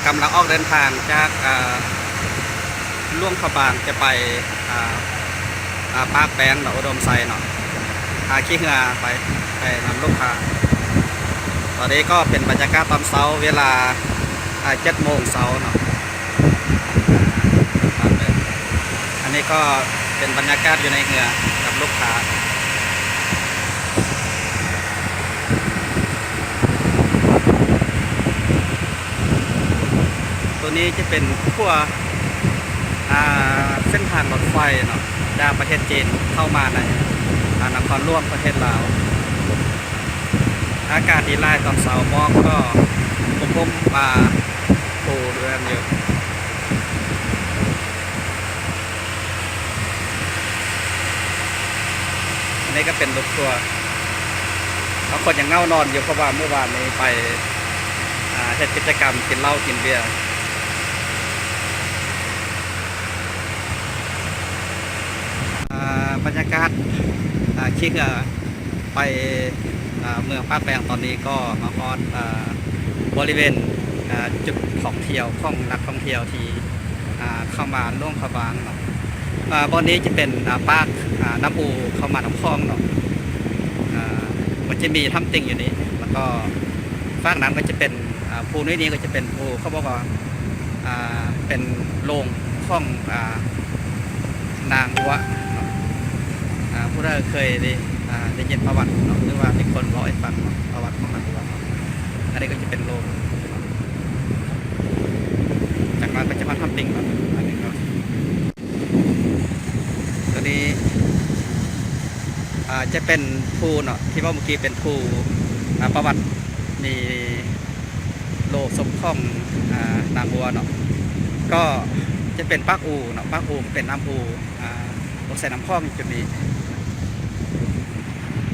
กำลังออกเดินทางจากล่วงพระบางจะไปปากแปงอุดมไซเนาะขี่เรือไปนำลูกค้าตอนนี้ก็เป็นบรรยากาศตอนเช้าเวลา7 โมงเช้าเนาะอันนี้ก็เป็นบรรยากาศอยู่ในเรือกับลูกค้าตัวนี้จะเป็นขั้วเส้นทางรถไฟเนาะจากประเทศจีนเข้ามาในนครหลวงประเทศลาวอากาศดีไล่ตอนเช้ามองก็พุ่มมาปูเรือนอยู่อันนี้ก็เป็นรถทัวร์บางคนยังเง่านอนอยู่เพราะว่าเมื่อวานนี้ไปเฮ็ดกิจกรรมกินเหล้ากินเบียร์บรรยากาศขี่เรือไปเมืองปากแปงตอนนี้ก็มาฮอดบริเวณจุดท่องเที่ยวของนักท่องเที่ยวที่เข้ามาล่วงพระบางเนาะบนนี้จะเป็นปากน้ำปูเข้ามาน้ำคลองเนาะมันจะมีถ้ำติ่งอยู่นี้แล้วก็ฟากน้ำก็จะเป็นภูนี้ก็จะเป็นภูเขาบอกว่าเป็นโรงของนางวัวผู้ใดเคยได้ยินประวัติเนาะหรือว่ามีคนเล่าให้ฟังประวัติของนางวัวอันนี้ก็จะเป็นโรงจากนั้นก็จะมาทำติ่งเนาะอันนี้ก็ตัวนี้จะเป็นภูเนาะที่ว่าเมื่อกี้เป็นภูประวัติมีโลกสมของนางวัวเนาะก็จะเป็นปากอูเนาะปากอูเป็นน้ำอูตกใส่น้ำคลองจุดนี้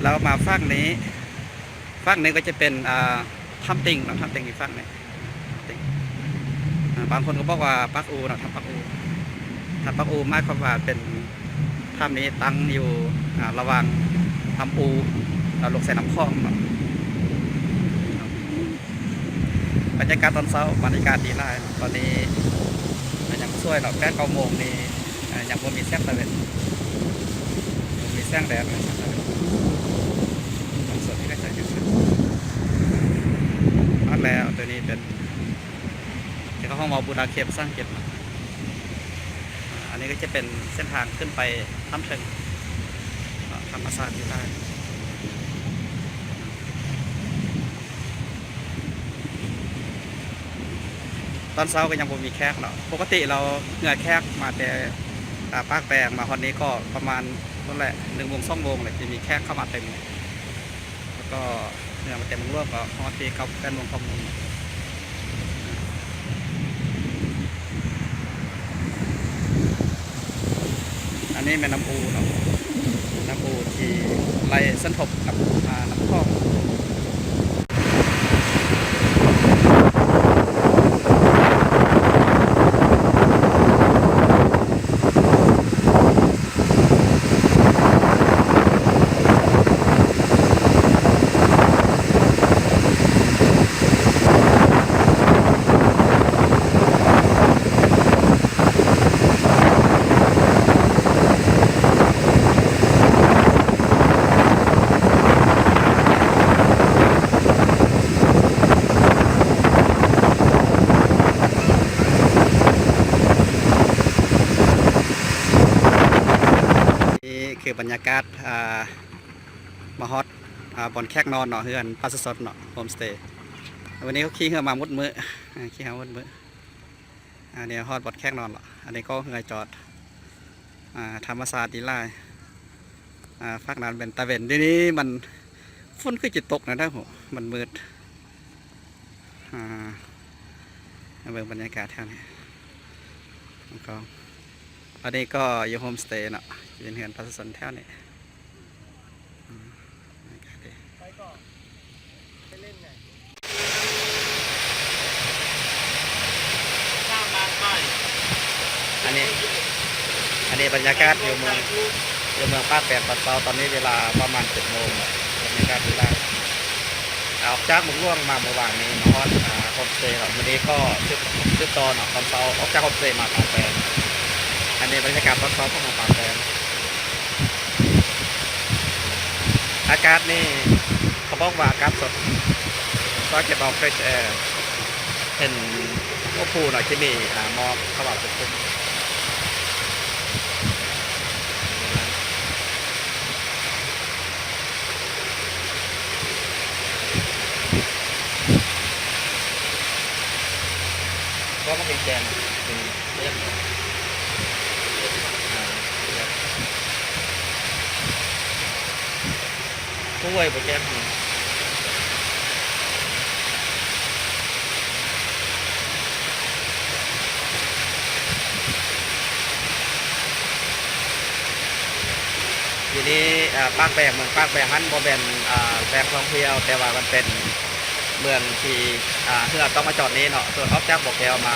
เรามาฝั่งนี้ก็จะเป็นถ้ำติ่งเนาะถ้ำติ่งอีกฝั่งนึงบางคนก็บอกว่าปากอูเนาะถ้ำปากอูถ้ำปากอูหมายความว่าเป็นถ้ำนี้ตั้งอยู่ระหว่างถ้ำอูลงใส่น้ำคลองเนาะบรรยากาศตอนเช้าบรรยากาศดีหลายตอนนี้ยังช่วยเรา8-9 โมงนี่ยังบ่มีแสงตะเวนมีแสงแดดเลยตรงส่วนนี้ก็จะอยู่นั่นแล้วตัวนี้เป็นที่เขาห้องมอบูดาเคปสร้างเก็บอันนี้ก็จะเป็นเส้นทางขึ้นไปถ้ำเชิงธรรมศาสตร์ที่ใต้ตอนเช้าก็ยังบ่มีแขกเนาะปกติเราเหงื่อแขกมาแต่ปากแปงมาวันนี้ก็ประมาณนั่นแหละ1 โมง 2 โมงเลยจะมีแขกเข้ามาเต็มแล้วก็เหงื่อมาเต็มร่วมก็ฮอตตีกับ8 โมง 9 โมงอันนี้แม่น้ำอูเนาะน้ำอูที่ไหลเส้นทบกับน้ำคลองคือบรรยากาศมาฮอตบอนแคกนอนเนาะเฮือนปลาสดเนาะโฮมสเตย์วันนี้เขาขี่เรือมามุดมือขี่เรือมุดมืออันนี้ฮอตบอนแคกนอนเนาะอันนี้ก็เรือจอดธรรมศาสตร์ดีไลน์ฟักนานเป็นตะเวนทีนี้มันฝนคือจิตตกนะท่านหัวมันมืดเบิ่งบรรยากาศแถวนี้ก็อันนี้ก็อยู่โฮมสเตย์เนาะเป็นเฮือนปลาสดแถวนี้ไปก่อนไปเล่นไงอันนี้บรรยากาศอยู่เมืองปากแปงตอนเช้าตอนนี้เวลาประมาณ7 โมงบรรยากาศดีมากออกจากเมืองหลวงมาเมื่อวานนี้มาฮอด โฮมสเตย์ครับวันนี้ก็ชุดตอนตอนเช้าออกจากโฮมสเตย์มาปางแปงอันนี้บรรยากาศตอนเช้าของปางแปงอากาศนี่เขาบอกว่าอากาศสดก็เก็บเอาเฟรชแอร์เห็นโอ้ภูหน่อยที่มีมองเข้ามาสุดก็มาเป็นแกนเป็นเรื่องผู้ป่วยโปรแกรมทีนี้ปากแบกเมืองปากแบกฮันโมเป็นแบกท่องเที่ยวแต่ว่ามันเป็นเมืองที่เพื่อต้องมาจอดนี้เนาะส่วนออกจากบอกแกวมา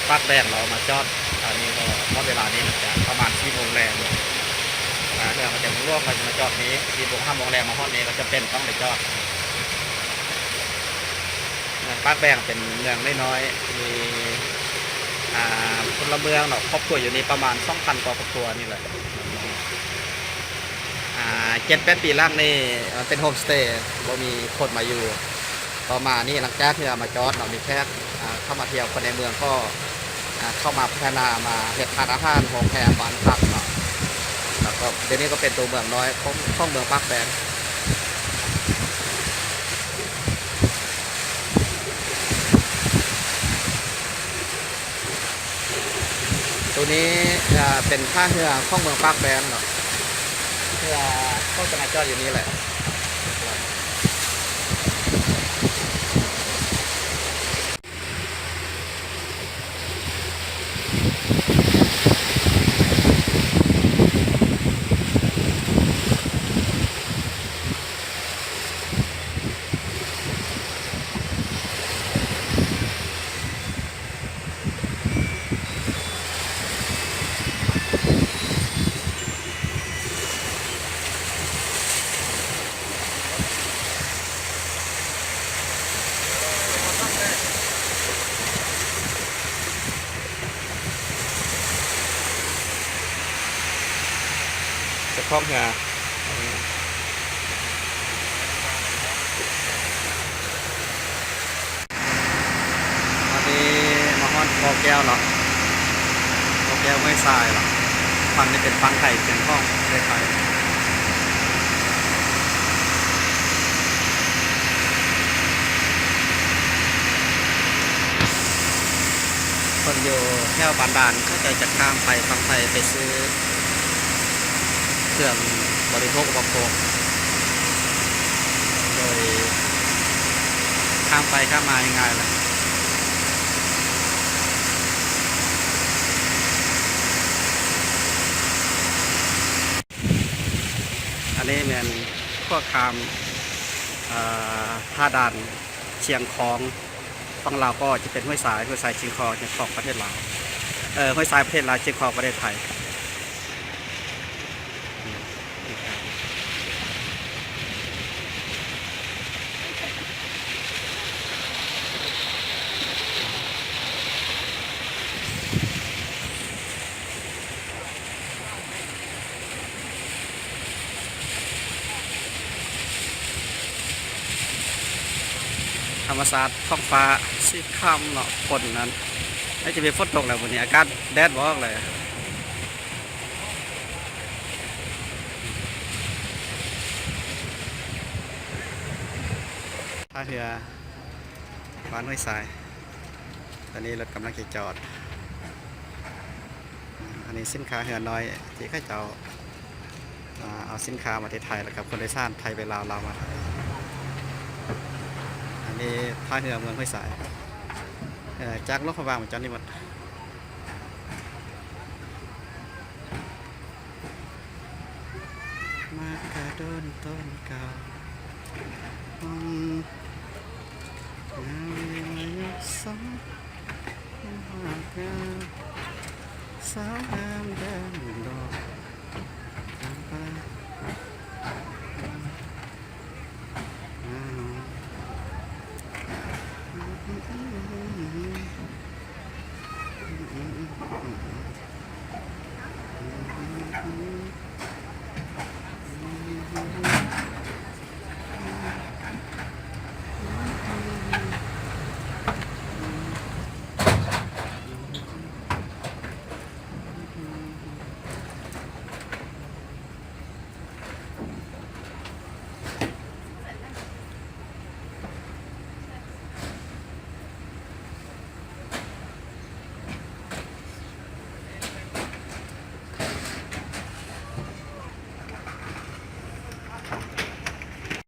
ปากแบกเรามาจอดอันนี้ก็เพราะเวลานี้มันจะประมาณ4 โมงแรงเพื่อมันจะร่วมมันจะมาจอดนี้4 โมง 5 โมงแรงมาฮอดนี้ก็จะเป็นต้องไปจอดเมืองปากแบกเป็นเมืองน้อยๆมีพลเมืองเนาะครอบครัวอยู่นี่ประมาณ2,000 กว่าครอบครัวนี่แหละ7-8 ปีล่างนี่เป็นโฮมสเตย์บ่มีคนมาอยู่ต่อมานี่หลังจากที่เรามาจอดเรามีแค่เข้ามาเที่ยวคนในเมืองก็เข้ามาพัฒนามาเฮ็ดทานอาหารโรงแรมบ้านพักเนาะแล้วก็เดี๋ยวนี้ก็เป็นตัวเมืองน้อยของเมืองปากแบนตัวนี้เป็นท่าเรือของเมืองปากแบนเนาะเรือก็จะมาจอดอยู่นี่แหละจะคล้องเรือตอนนี้มาฮอดคอแก้วเนาะคอแก้วไม่ทรายหรอกฟังนี่เป็นฟังไทยเสียงห้องไทยคนอยู่แถวบานดานก็จะข้ามไปฟังไทยไปซื้อเครื่องบริโภคอุปโภคโดยข้ามไปข้ามมายังไงล่ะอันนี้เป็นพวกคามท่าด่านเชียงของฝั่งลาวก็จะเป็นห้วยสายเชียงของประเทศลาวห้วยสายประเทศลาวเชียงของประเทศไทยธรรมศาสตร์ท้องฟ้าสีคำเนาะฝนนั้นน่าจะเป็นฝนตกแล้ววันนี้อากาศแดดบอกเลยท่าเรือบ้านห้วยทรายตอนนี้รถกำลังจะจอดอันนี้สินค้าเรือน้อยที่เขาจะเอาสินค้ามาที่ไทยแล้วกับคนโดยสารไทยไปลาวมาไทยอันนี้ท่าเรือเมืองห้วยทรายจากรถขบวนมาจอดนี่หมดมากระโดนต้นเก่าสาวงามแดงดอก